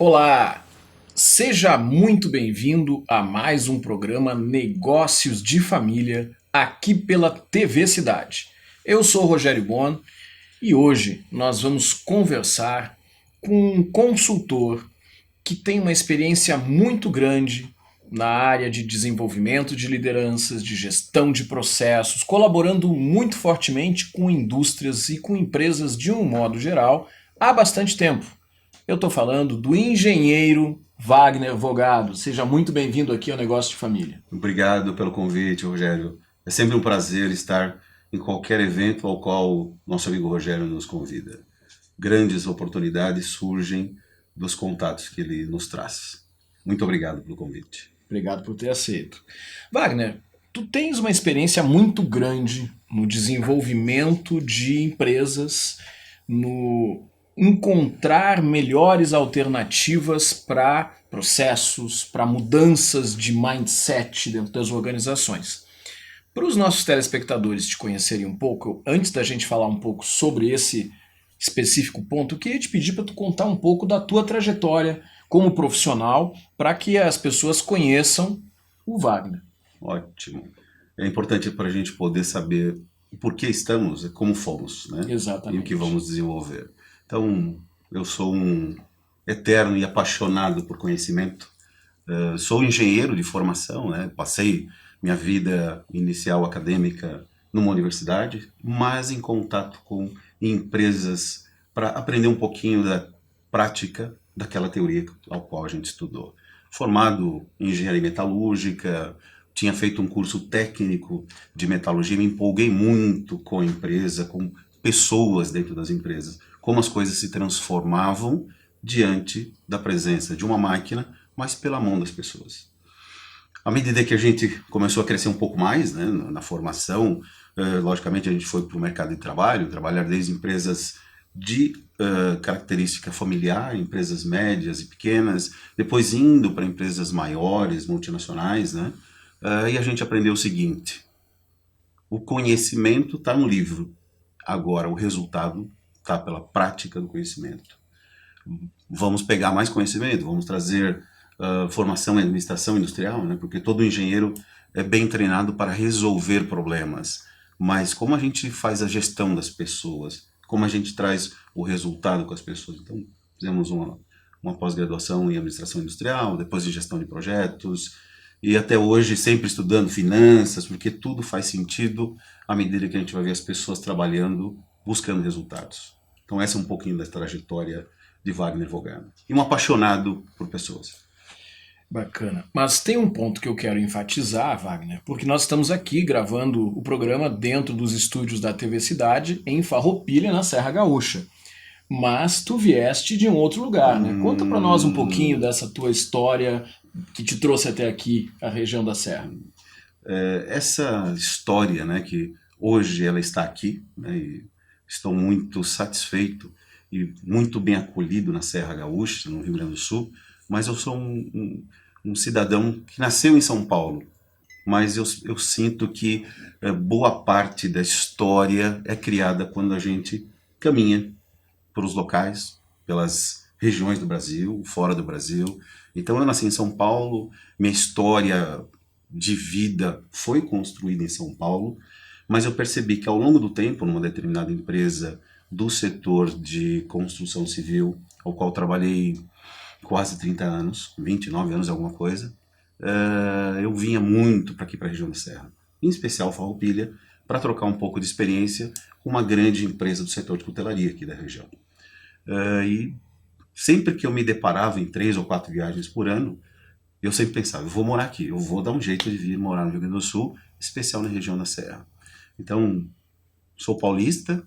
Olá, seja muito bem-vindo a mais um programa Negócios de Família aqui pela TV Cidade. Eu sou Rogério Bon e hoje nós vamos conversar com um consultor que tem uma experiência muito grande na área de desenvolvimento de lideranças, de gestão de processos, colaborando muito fortemente com indústrias e com empresas de um modo geral há bastante tempo. Eu estou falando do engenheiro Wagner Vogado. Seja muito bem-vindo aqui ao Negócio de Família. Obrigado pelo convite, Rogério. É sempre um prazer estar em qualquer evento ao qual nosso amigo Rogério nos convida. Grandes oportunidades surgem dos contatos que ele nos traz. Muito obrigado pelo convite. Obrigado por ter aceito. Wagner, tu tens uma experiência muito grande no desenvolvimento de empresas, no encontrar melhores alternativas para processos, para mudanças de mindset dentro das organizações. Para os nossos telespectadores te conhecerem um pouco, antes da gente falar um pouco sobre esse específico ponto, eu queria te pedir para tu contar um pouco da tua trajetória como profissional, para que as pessoas conheçam o Wagner. Ótimo. É importante para a gente poder saber por que estamos, como fomos, né? E o que Exatamente. vamos desenvolver. Então, eu sou um eterno e apaixonado por conhecimento. Sou engenheiro de formação, né? Passei minha vida inicial acadêmica numa universidade, mas em contato com empresas para aprender um pouquinho da prática daquela teoria ao qual a gente estudou. Formado em engenharia metalúrgica, tinha feito um curso técnico de metalurgia, me empolguei muito com a empresa, com pessoas dentro das empresas, como as coisas se transformavam diante da presença de uma máquina, mas pela mão das pessoas. À medida que a gente começou a crescer um pouco mais, né, na formação, logicamente a gente foi para o mercado de trabalho, trabalhar desde empresas de característica familiar, empresas médias e pequenas, depois indo para empresas maiores, multinacionais, né? E a gente aprendeu o seguinte: o conhecimento está no livro, agora o resultado está pela prática do conhecimento. Vamos pegar mais conhecimento, vamos trazer formação em administração industrial, né? Porque todo engenheiro é bem treinado para resolver problemas, mas como a gente faz a gestão das pessoas, como a gente traz o resultado com as pessoas. Então, fizemos uma pós-graduação em administração industrial, depois em gestão de projetos, e até hoje sempre estudando finanças, porque tudo faz sentido à medida que a gente vai ver as pessoas trabalhando, buscando resultados. Então essa é um pouquinho da trajetória de Wagner Vogano. E um apaixonado por pessoas. Bacana. Mas tem um ponto que eu quero enfatizar, Wagner, porque nós estamos aqui gravando o programa dentro dos estúdios da TV Cidade, em Farroupilha, na Serra Gaúcha. Mas tu vieste de um outro lugar, né? Conta para nós um pouquinho Hum, dessa tua história que te trouxe até aqui, a região da Serra. essa história, né, que hoje ela está aqui, né, e estou muito satisfeito e muito bem acolhido na Serra Gaúcha, no Rio Grande do Sul, mas eu sou um cidadão que nasceu em São Paulo, mas eu sinto que boa parte da história é criada quando a gente caminha pelos locais, pelas regiões do Brasil, fora do Brasil. Então eu nasci em São Paulo, minha história de vida foi construída em São Paulo, mas eu percebi que ao longo do tempo, numa determinada empresa do setor de construção civil, ao qual trabalhei quase 30 anos, 29 anos alguma coisa, eu vinha muito para aqui, para a região da Serra, em especial Farroupilha, para trocar um pouco de experiência com uma grande empresa do setor de cutelaria aqui da região. E sempre que eu me deparava em 3 ou 4 viagens por ano, eu sempre pensava, eu vou morar aqui, eu vou dar um jeito de vir morar no Rio Grande do Sul, especial na região da Serra. Então, sou paulista,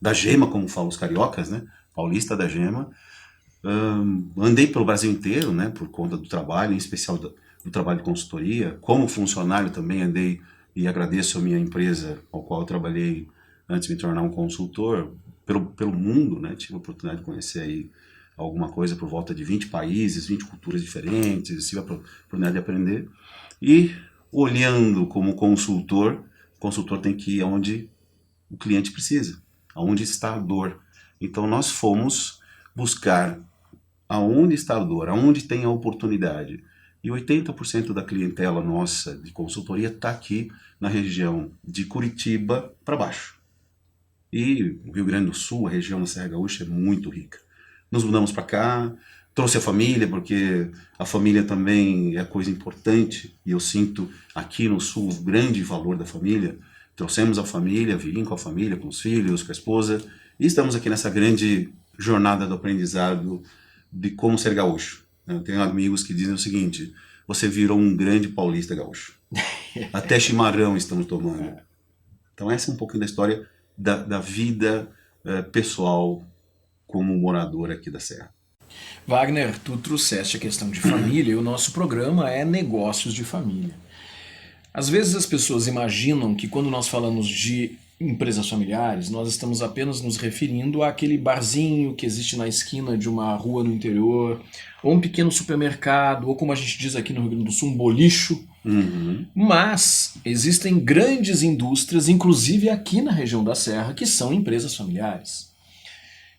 da Gema, como falam os cariocas, né? Paulista da Gema. Andei pelo Brasil inteiro, né? Por conta do trabalho, em especial do trabalho de consultoria. Como funcionário também andei e agradeço a minha empresa, ao qual eu trabalhei antes de me tornar um consultor, pelo mundo, né? Tive a oportunidade de conhecer aí alguma coisa por volta de 20 países, 20 culturas diferentes, tive a oportunidade de aprender. E olhando como consultor, o consultor tem que ir aonde o cliente precisa, aonde está a dor. Então nós fomos buscar aonde está a dor, aonde tem a oportunidade. E 80% da clientela nossa de consultoria está aqui na região de Curitiba para baixo. E o Rio Grande do Sul, a região da Serra Gaúcha, é muito rica. Nos mudamos para cá, trouxe a família, porque a família também é coisa importante, e eu sinto aqui no Sul o grande valor da família. Trouxemos a família, vim com a família, com os filhos, com a esposa, e estamos aqui nessa grande jornada do aprendizado de como ser gaúcho. Eu tenho amigos que dizem o seguinte: você virou um grande paulista gaúcho. Até chimarrão estamos tomando. Então essa é um pouquinho da história da vida pessoal como morador aqui da Serra. Wagner, tu trouxeste a questão de família e o nosso programa é Negócios de Família. Às vezes as pessoas imaginam que quando nós falamos de empresas familiares, nós estamos apenas nos referindo àquele barzinho que existe na esquina de uma rua no interior, ou um pequeno supermercado, ou como a gente diz aqui no Rio Grande do Sul, um bolicho. Mas existem grandes indústrias, inclusive aqui na região da Serra, que são empresas familiares.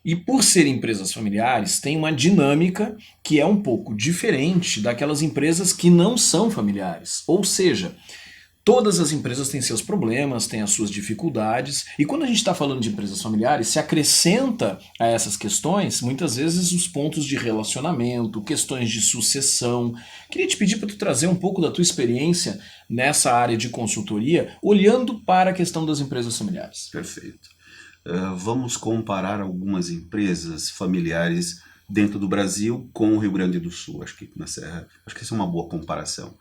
E por serem empresas familiares, tem uma dinâmica que é um pouco diferente daquelas empresas que não são familiares. Ou seja, todas as empresas têm seus problemas, têm as suas dificuldades, e quando a gente está falando de empresas familiares, se acrescenta a essas questões, muitas vezes, os pontos de relacionamento, questões de sucessão. Queria te pedir para tu trazer um pouco da tua experiência nessa área de consultoria, olhando para a questão das empresas familiares. Perfeito. Vamos comparar algumas empresas familiares dentro do Brasil com o Rio Grande do Sul. Acho que na Serra, acho que essa é uma boa comparação.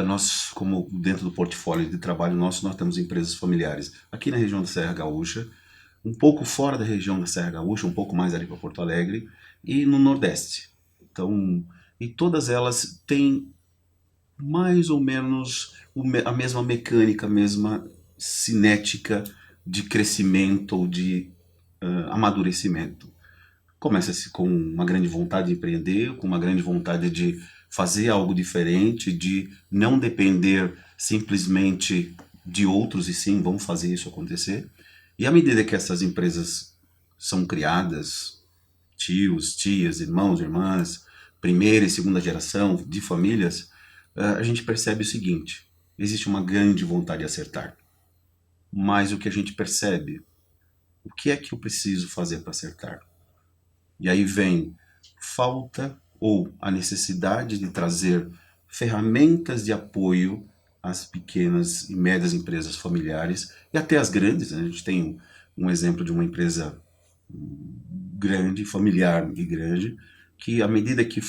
Nós, como dentro do portfólio de trabalho nosso, nós temos empresas familiares aqui na região da Serra Gaúcha, um pouco fora da região da Serra Gaúcha, um pouco mais ali para Porto Alegre, e no Nordeste. Então, e todas elas têm mais ou menos a mesma mecânica, a mesma cinética de crescimento ou de amadurecimento. Começa-se com uma grande vontade de empreender, com uma grande vontade de fazer algo diferente, de não depender simplesmente de outros, e sim, vamos fazer isso acontecer. E à medida que essas empresas são criadas, tios, tias, irmãos, irmãs, primeira e segunda geração de famílias, a gente percebe o seguinte: existe uma grande vontade de acertar. Mas o que a gente percebe, o que é que eu preciso fazer para acertar? E aí vem falta ou a necessidade de trazer ferramentas de apoio às pequenas e médias empresas familiares e até as grandes. A gente tem um exemplo de uma empresa grande, familiar e grande, que à medida que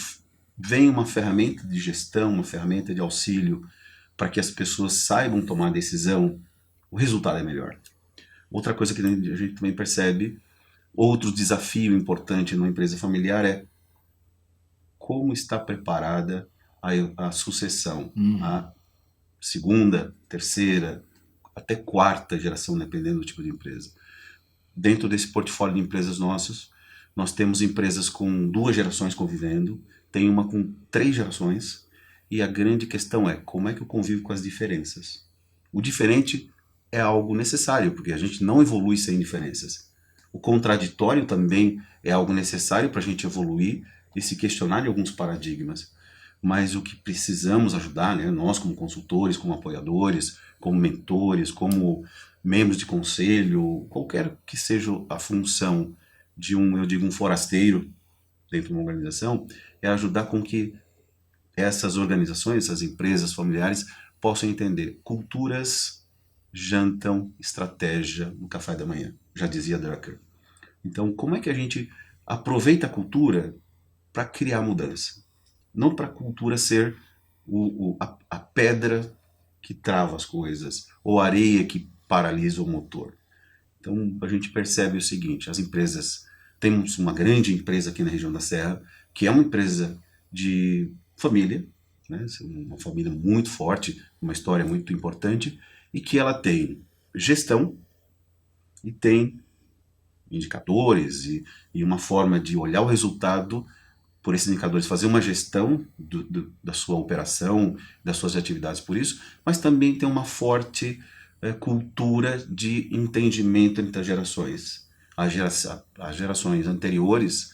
vem uma ferramenta de gestão, uma ferramenta de auxílio para que as pessoas saibam tomar decisão, o resultado é melhor. Outra coisa que a gente também percebe, outro desafio importante numa empresa familiar é como está preparada a sucessão, a segunda, terceira, até quarta geração, dependendo do tipo de empresa. Dentro desse portfólio de empresas nossos, nós temos empresas com 2 gerações convivendo, tem uma com 3 gerações, e a grande questão é como é que eu convivo com as diferenças. O diferente é algo necessário, porque a gente não evolui sem diferenças. O contraditório também é algo necessário para a gente evoluir e se questionar de alguns paradigmas. Mas o que precisamos ajudar, né, nós como consultores, como apoiadores, como mentores, como membros de conselho, qualquer que seja a função de um forasteiro dentro de uma organização, é ajudar com que essas organizações, essas empresas familiares possam entender culturas jantam estratégia no café da manhã, já dizia Drucker. Então, como é que a gente aproveita a cultura para criar mudança? Não para a cultura ser a pedra que trava as coisas, ou a areia que paralisa o motor. Então, a gente percebe o seguinte: as empresas, temos uma grande empresa aqui na região da Serra, que é uma empresa de família, né? Uma família muito forte, uma história muito importante, e que ela tem gestão e tem indicadores e uma forma de olhar o resultado por esses indicadores, fazer uma gestão da sua operação, das suas atividades por isso, mas também tem uma forte cultura de entendimento entre as gerações. As gerações anteriores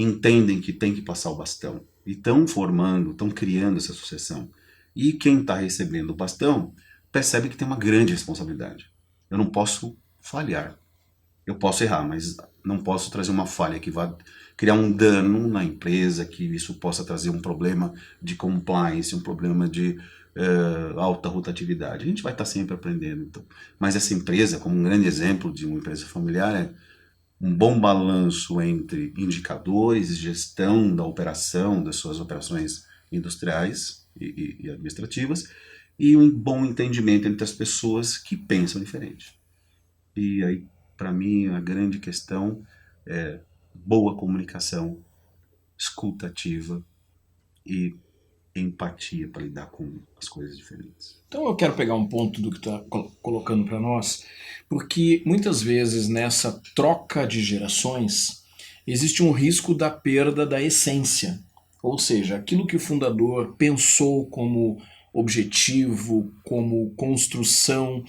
entendem que tem que passar o bastão e estão formando, estão criando essa sucessão. E quem está recebendo o bastão percebe que tem uma grande responsabilidade. Eu não posso falhar. Eu posso errar, mas não posso trazer uma falha que vá criar um dano na empresa, que isso possa trazer um problema de compliance, um problema de alta rotatividade. A gente vai estar sempre aprendendo. Então. Mas essa empresa, como um grande exemplo de uma empresa familiar, é um bom balanço entre indicadores, gestão da operação, das suas operações industriais e administrativas, e um bom entendimento entre as pessoas que pensam diferente. E aí, para mim, a grande questão é boa comunicação, escuta ativa e empatia para lidar com as coisas diferentes. Então eu quero pegar um ponto do que está colocando para nós, porque muitas vezes nessa troca de gerações existe um risco da perda da essência, ou seja, aquilo que o fundador pensou como objetivo, como construção,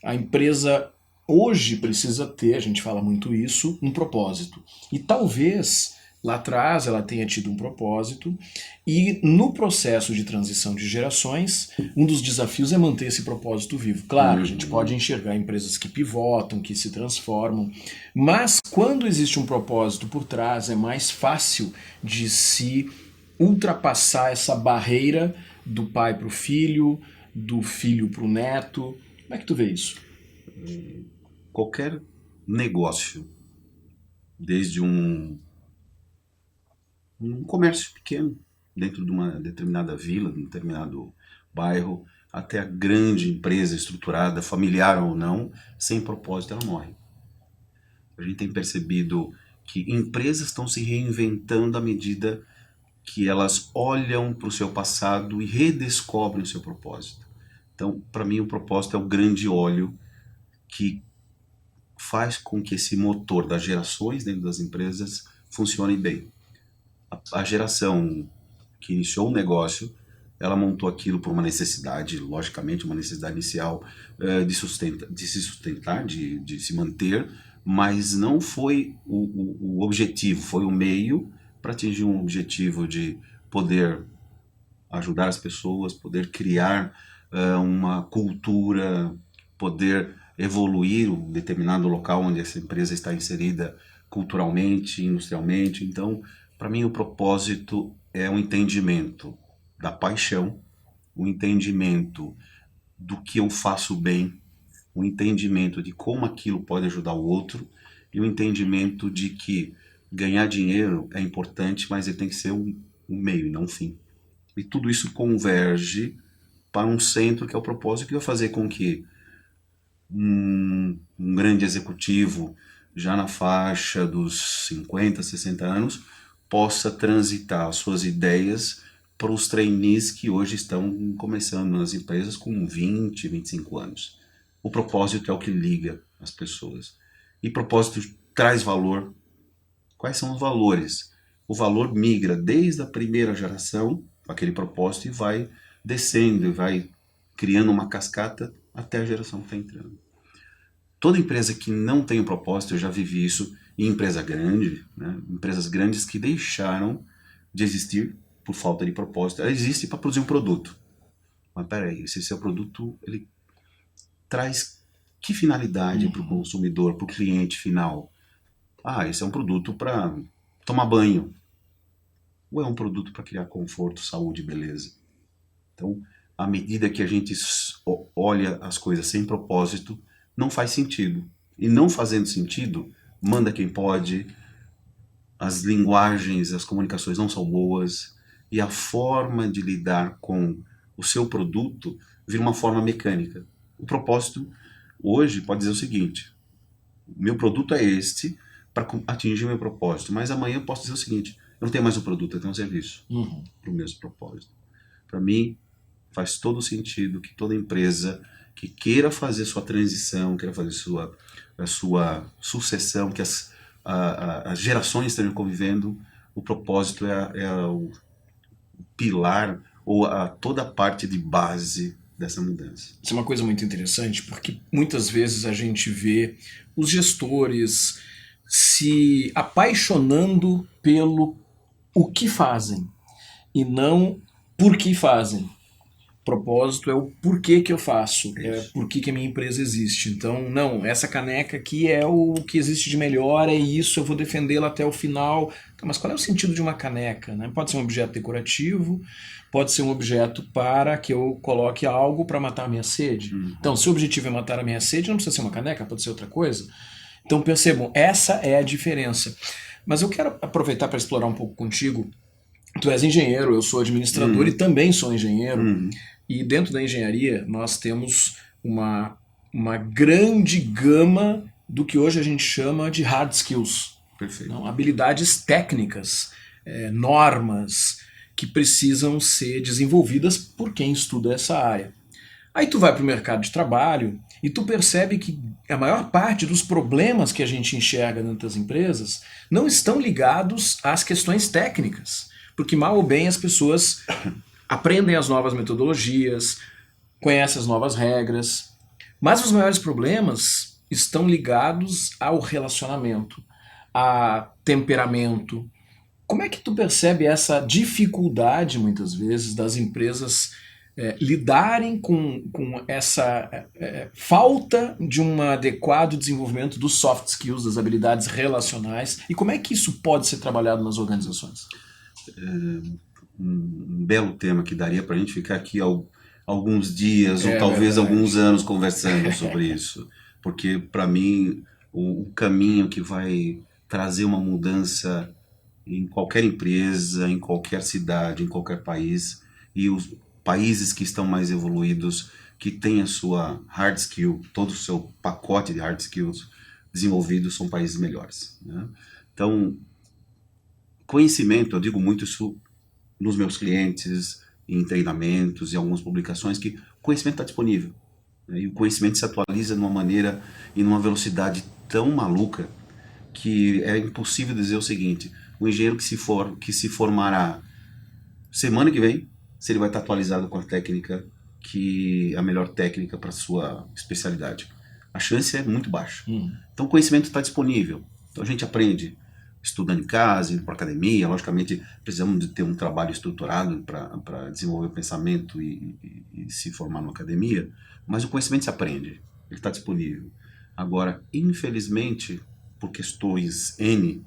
a empresa hoje precisa ter, a gente fala muito isso, um propósito. E talvez lá atrás ela tenha tido um propósito, e no processo de transição de gerações, um dos desafios é manter esse propósito vivo. Claro, a gente pode enxergar empresas que pivotam, que se transformam, mas quando existe um propósito por trás, é mais fácil de se ultrapassar essa barreira do pai para o filho, do filho para o neto. Como é que tu vê isso? Qualquer negócio, desde um comércio pequeno, dentro de uma determinada vila, de um determinado bairro, até a grande empresa estruturada, familiar ou não, sem propósito ela morre. A gente tem percebido que empresas estão se reinventando à medida que elas olham para o seu passado e redescobrem o seu propósito. Então, para mim, o propósito é o grande óleo que faz com que esse motor das gerações dentro das empresas funcione bem. A geração que iniciou o negócio, ela montou aquilo por uma necessidade, logicamente, uma necessidade inicial de se sustentar, de se manter, mas não foi o objetivo, foi o meio para atingir um objetivo de poder ajudar as pessoas, poder criar uma cultura, poder evoluir um determinado local onde essa empresa está inserida culturalmente, industrialmente. Então, para mim, o propósito é um entendimento da paixão, um entendimento do que eu faço bem, um entendimento de como aquilo pode ajudar o outro e um entendimento de que ganhar dinheiro é importante, mas ele tem que ser um meio e não um fim. E tudo isso converge para um centro que é o propósito, que vai fazer com que um grande executivo já na faixa dos 50, 60 anos possa transitar as suas ideias para os trainees que hoje estão começando nas empresas com 20, 25 anos. O propósito é o que liga as pessoas. E propósito traz valor. Quais são os valores? O valor migra desde a primeira geração, aquele propósito, e vai descendo, e vai criando uma cascata até a geração que está entrando. Toda empresa que não tem um propósito, eu já vivi isso em empresa grande, né? Empresas grandes que deixaram de existir por falta de propósito. Ela existe para produzir um produto. Mas peraí, esse seu produto, ele traz que finalidade para o consumidor, para o cliente final? Ah, esse é um produto para tomar banho. Ou é um produto para criar conforto, saúde e beleza? Então, à medida que a gente olha as coisas sem propósito, não faz sentido. E não fazendo sentido, manda quem pode, as linguagens, as comunicações não são boas, e a forma de lidar com o seu produto vira uma forma mecânica. O propósito hoje pode dizer o seguinte: meu produto é este para atingir o meu propósito, mas amanhã eu posso dizer o seguinte: eu não tenho mais um produto, eu tenho um serviço para o mesmo propósito. Para mim, faz todo sentido que toda empresa que queira fazer sua transição, queira fazer a sua sucessão, que as gerações estejam convivendo, o propósito é o pilar ou toda a parte de base dessa mudança. Isso é uma coisa muito interessante, porque muitas vezes a gente vê os gestores se apaixonando pelo o que fazem e não por que fazem. Propósito é o porquê que eu faço, É é isso. por que a minha empresa existe. Então, não, essa caneca aqui é o que existe de melhor, é isso, eu vou defendê-la até o final. Tá, mas qual é o sentido de uma caneca? Né? Pode ser um objeto decorativo, pode ser um objeto para que eu coloque algo para matar a minha sede. Então, Uhum. se o objetivo é matar a minha sede, não precisa ser uma caneca, pode ser outra coisa. Então, percebam, essa é a diferença. Mas eu quero aproveitar para explorar um pouco contigo. Tu és engenheiro, eu sou administrador e Uhum. também sou engenheiro. Uhum. E dentro da engenharia, nós temos uma grande gama do que hoje a gente chama de hard skills, Perfeito. não? Habilidades técnicas, normas que precisam ser desenvolvidas por quem estuda essa área. Aí tu vai para o mercado de trabalho e tu percebe que a maior parte dos problemas que a gente enxerga dentro das empresas não estão ligados às questões técnicas, porque mal ou bem as pessoas aprendem as novas metodologias, conhecem as novas regras, mas os maiores problemas estão ligados ao relacionamento, a temperamento. Como é que tu percebe essa dificuldade, muitas vezes, das empresas lidarem com essa falta de um adequado desenvolvimento dos soft skills, das habilidades relacionais, e como é que isso pode ser trabalhado nas organizações? Um belo tema que daria para a gente ficar aqui alguns dias ou É talvez alguns verdade. anos conversando sobre isso, porque para mim o caminho que vai trazer uma mudança em qualquer empresa, em qualquer cidade, em qualquer país, e os países que estão mais evoluídos, que têm a sua hard skill, todo o seu pacote de hard skills desenvolvido, são países melhores, né? Então, conhecimento, eu digo muito isso nos meus clientes, em treinamentos e algumas publicações, que o conhecimento está disponível, né? E o conhecimento se atualiza de uma maneira e numa velocidade tão maluca que é impossível dizer o seguinte: o engenheiro que se formará semana que vem, se ele vai estar atualizado com a técnica que a melhor técnica para sua especialidade. A chance é muito baixa. Então o conhecimento está disponível. Então a gente aprende estudando em casa, indo para academia. Logicamente precisamos de ter um trabalho estruturado para desenvolver o pensamento e se formar na academia, mas o conhecimento se aprende, ele está disponível. Agora, infelizmente, por questões N,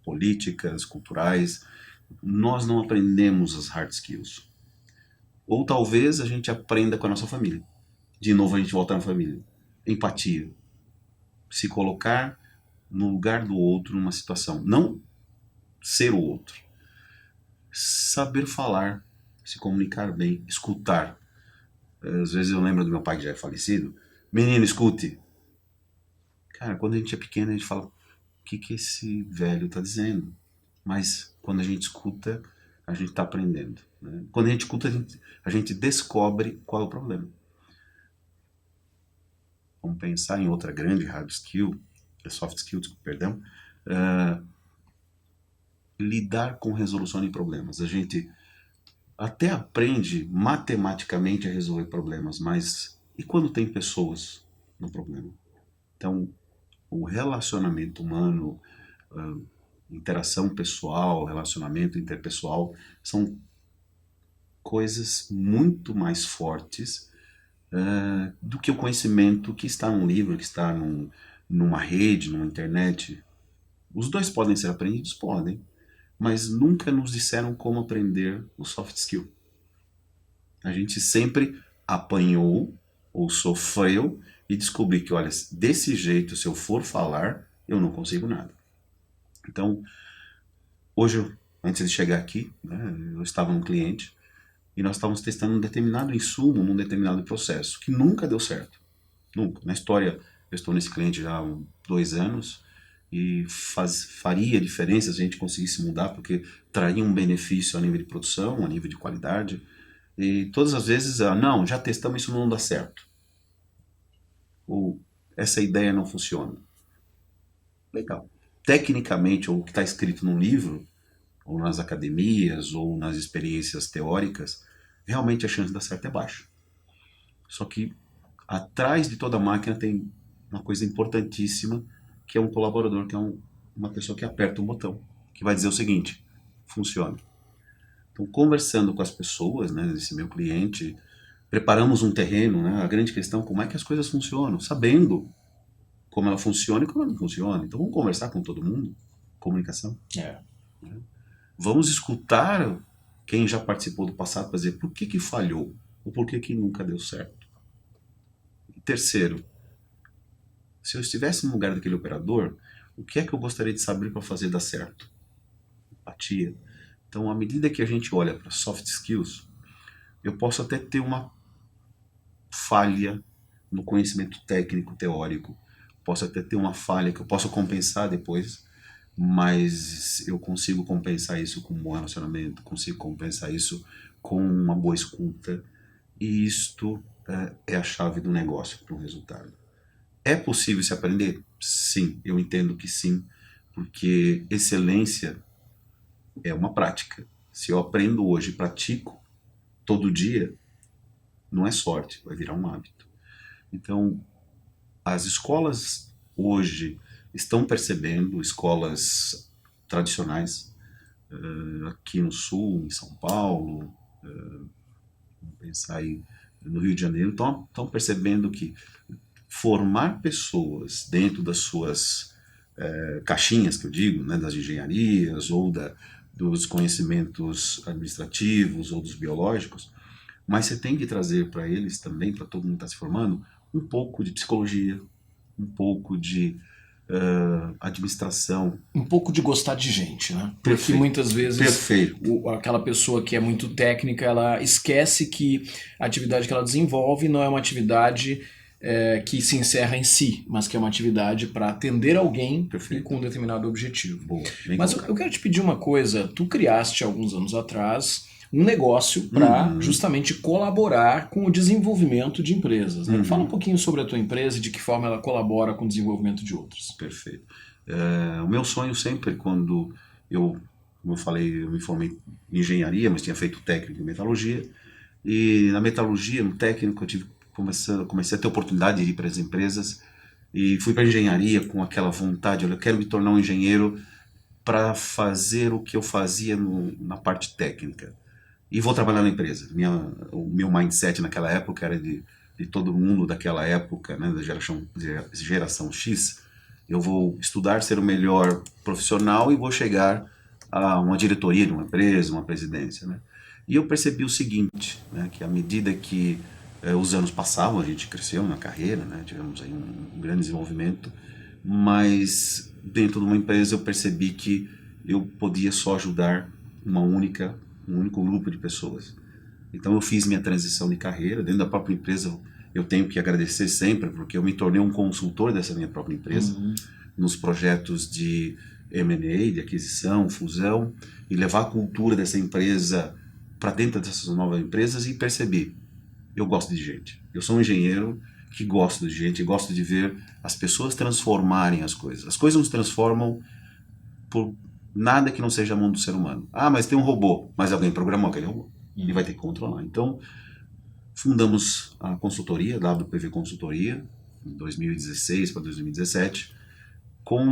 políticas, culturais, nós não aprendemos as hard skills. Ou talvez a gente aprenda com a nossa família. De novo a gente volta na família. Empatia. Se colocar no lugar do outro numa situação. Não ser o outro. Saber falar, se comunicar bem, escutar. Às vezes eu lembro do meu pai que já é falecido. Menino, escute. Cara, quando a gente é pequeno a gente fala: o que esse velho está dizendo? Mas quando a gente escuta, a gente está aprendendo, né? Quando a gente escuta, a gente descobre qual é o problema. Vamos pensar em outra grande hard skill, soft skill, desculpa, perdão, lidar com resolução de problemas. A gente até aprende matematicamente a resolver problemas, mas e quando tem pessoas no problema? Então, o relacionamento humano, interação pessoal, relacionamento interpessoal, são coisas muito mais fortes do que o conhecimento que está num livro, que está numa rede, numa internet. Os dois podem ser aprendidos? Podem, mas nunca nos disseram como aprender o soft skill. A gente sempre apanhou ou sofreu e descobriu que, olha, desse jeito, se eu for falar, eu não consigo nada. Então, hoje, antes de chegar aqui, né, eu estava num cliente e nós estávamos testando um determinado insumo num determinado processo, que nunca deu certo. Nunca. Na história, eu estou nesse cliente já há 2 anos e faria diferença se a gente conseguisse mudar, porque traria um benefício a nível de produção, a nível de qualidade. E todas as vezes, não, já testamos, isso não dá certo. Ou essa ideia não funciona. Legal. Tecnicamente, ou o que está escrito num livro, ou nas academias, ou nas experiências teóricas, realmente a chance de dar certo é baixa. Só que atrás de toda máquina tem uma coisa importantíssima, que é um colaborador, que é uma pessoa que aperta um botão, que vai dizer o seguinte: funciona. Então, conversando com as pessoas, né, esse meu cliente, preparamos um terreno, né, a grande questão, como é que as coisas funcionam, sabendo como ela funciona e como ela não funciona. Então, vamos conversar com todo mundo, comunicação. É. Vamos escutar quem já participou do passado para dizer por que falhou, ou por que nunca deu certo. E terceiro, se eu estivesse no lugar daquele operador, o que é que eu gostaria de saber para fazer dar certo? Empatia. Então, à medida que a gente olha para soft skills, eu posso até ter uma falha no conhecimento técnico, teórico, posso até ter uma falha que eu posso compensar depois, mas eu consigo compensar isso com um bom relacionamento, consigo compensar isso com uma boa escuta, e isto é a chave do negócio para um resultado. É possível se aprender? Sim, eu entendo que sim, porque excelência é uma prática. Se eu aprendo hoje e pratico todo dia, não é sorte, vai virar um hábito. Então, as escolas hoje estão percebendo, escolas tradicionais, aqui no Sul, em São Paulo, vamos pensar aí no Rio de Janeiro, estão percebendo que formar pessoas dentro das suas caixinhas, que eu digo, né, das engenharias ou dos conhecimentos administrativos ou dos biológicos, mas você tem que trazer para eles também, para todo mundo que está se formando, um pouco de psicologia, um pouco de administração. Um pouco de gostar de gente, né? Porque Perfeito. muitas vezes Perfeito. aquela pessoa que é muito técnica, ela esquece que a atividade que ela desenvolve não é uma atividade que se encerra em si, mas que é uma atividade para atender alguém Perfeito. com um determinado objetivo. Boa, mas eu quero te pedir uma coisa. Tu criaste alguns anos atrás um negócio para justamente colaborar com o desenvolvimento de empresas. Né? Fala um pouquinho sobre a tua empresa e de que forma ela colabora com o desenvolvimento de outras. Perfeito. O meu sonho sempre, quando como eu falei, eu me formei em engenharia, mas tinha feito técnico em metalurgia, e na metalurgia, no técnico, comecei a ter oportunidade de ir para as empresas, e fui para a engenharia com aquela vontade: eu quero me tornar um engenheiro para fazer o que eu fazia na parte técnica. E vou trabalhar na empresa. O meu mindset naquela época era de todo mundo daquela época, né, da geração X. Eu vou estudar, ser o melhor profissional e vou chegar a uma diretoria de uma empresa, uma presidência. Né? E eu percebi o seguinte, né, que à medida que os anos passavam, a gente cresceu na carreira, né, tivemos aí um grande desenvolvimento, mas dentro de uma empresa eu percebi que eu podia só ajudar um único grupo de pessoas. Então eu fiz minha transição de carreira dentro da própria empresa. Eu tenho que agradecer sempre, porque eu me tornei um consultor dessa minha própria empresa, nos projetos de M&A, de aquisição, fusão, e levar a cultura dessa empresa para dentro dessas novas empresas, e percebi: eu gosto de gente. Eu sou um engenheiro que gosto de gente, e gosto de ver as pessoas transformarem as coisas. As coisas não se transformam por nada que não seja a mão do ser humano. Ah, mas tem um robô, mas alguém programou aquele robô e vai ter que controlar. Então, fundamos a consultoria, a WPV Consultoria, em 2016 para 2017, com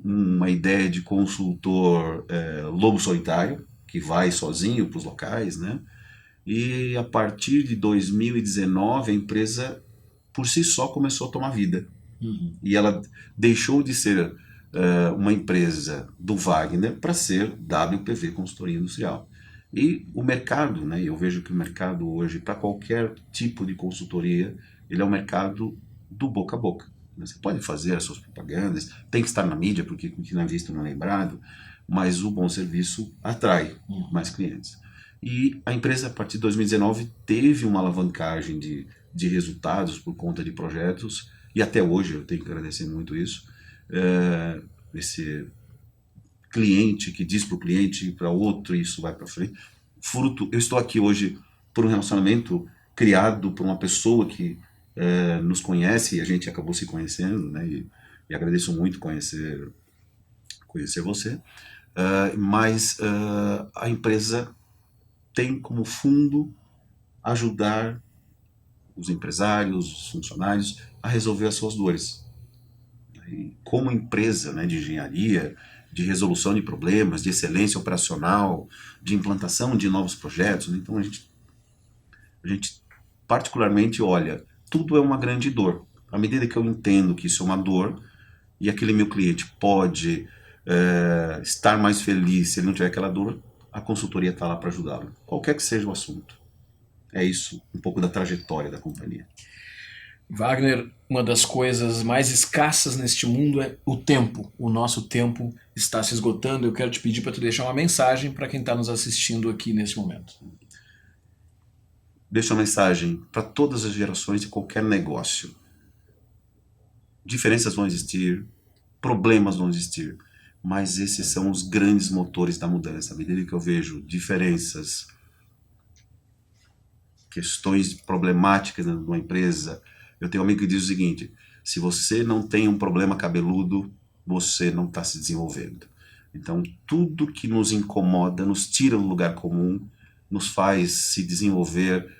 uma ideia de consultor lobo solitário, que vai sozinho para os locais, né? E a partir de 2019, a empresa, por si só, começou a tomar vida. E ela deixou de ser uma empresa do Wagner para ser WPV Consultoria Industrial. E o mercado, né, eu vejo que o mercado hoje, para qualquer tipo de consultoria, ele é um mercado do boca a boca. Você pode fazer as suas propagandas, tem que estar na mídia, porque o que não é visto não é lembrado, mas o bom serviço atrai mais clientes. E a empresa, a partir de 2019, teve uma alavancagem de resultados por conta de projetos, e até hoje eu tenho que agradecer muito isso. Esse cliente que diz para o cliente e para outro, e isso vai para frente. Eu estou aqui hoje por um relacionamento criado por uma pessoa que nos conhece, e a gente acabou se conhecendo, né? E agradeço muito conhecer você. Mas a empresa tem como fundo ajudar os empresários, os funcionários a resolver as suas dores. E como empresa, né, de engenharia, de resolução de problemas, de excelência operacional, de implantação de novos projetos, né? Então a gente particularmente olha, tudo é uma grande dor. À medida que eu entendo que isso é uma dor e aquele meu cliente pode estar mais feliz se ele não tiver aquela dor, a consultoria está lá para ajudá-lo, qualquer que seja o assunto. É isso, um pouco da trajetória da companhia. Wagner, uma das coisas mais escassas neste mundo é o tempo. O nosso tempo está se esgotando. Eu quero te pedir para tu deixar uma mensagem para quem está nos assistindo aqui neste momento. Deixa uma mensagem para todas as gerações de qualquer negócio. Diferenças vão existir, problemas vão existir, mas esses são os grandes motores da mudança. À medida que eu vejo diferenças, questões problemáticas de uma empresa, eu tenho um amigo que diz o seguinte: se você não tem um problema cabeludo, você não está se desenvolvendo. Então, tudo que nos incomoda, nos tira do lugar comum, nos faz se desenvolver,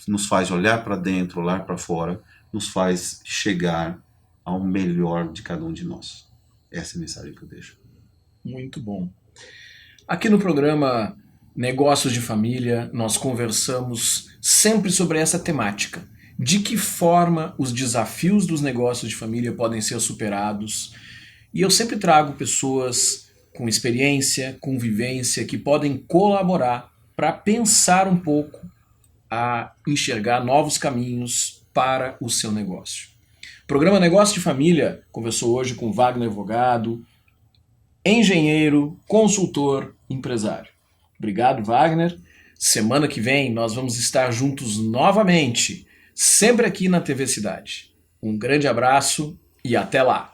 nos faz olhar para dentro, olhar para fora, nos faz chegar ao melhor de cada um de nós. Essa é a mensagem que eu deixo. Muito bom. Aqui no programa Negócios de Família, nós conversamos sempre sobre essa temática. De que forma os desafios dos negócios de família podem ser superados. E eu sempre trago pessoas com experiência, com vivência, que podem colaborar para pensar um pouco a enxergar novos caminhos para o seu negócio. O programa Negócio de Família conversou hoje com Wagner Vogado, engenheiro, consultor, empresário. Obrigado, Wagner. Semana que vem nós vamos estar juntos novamente, sempre aqui na TV Cidade. Um grande abraço e até lá!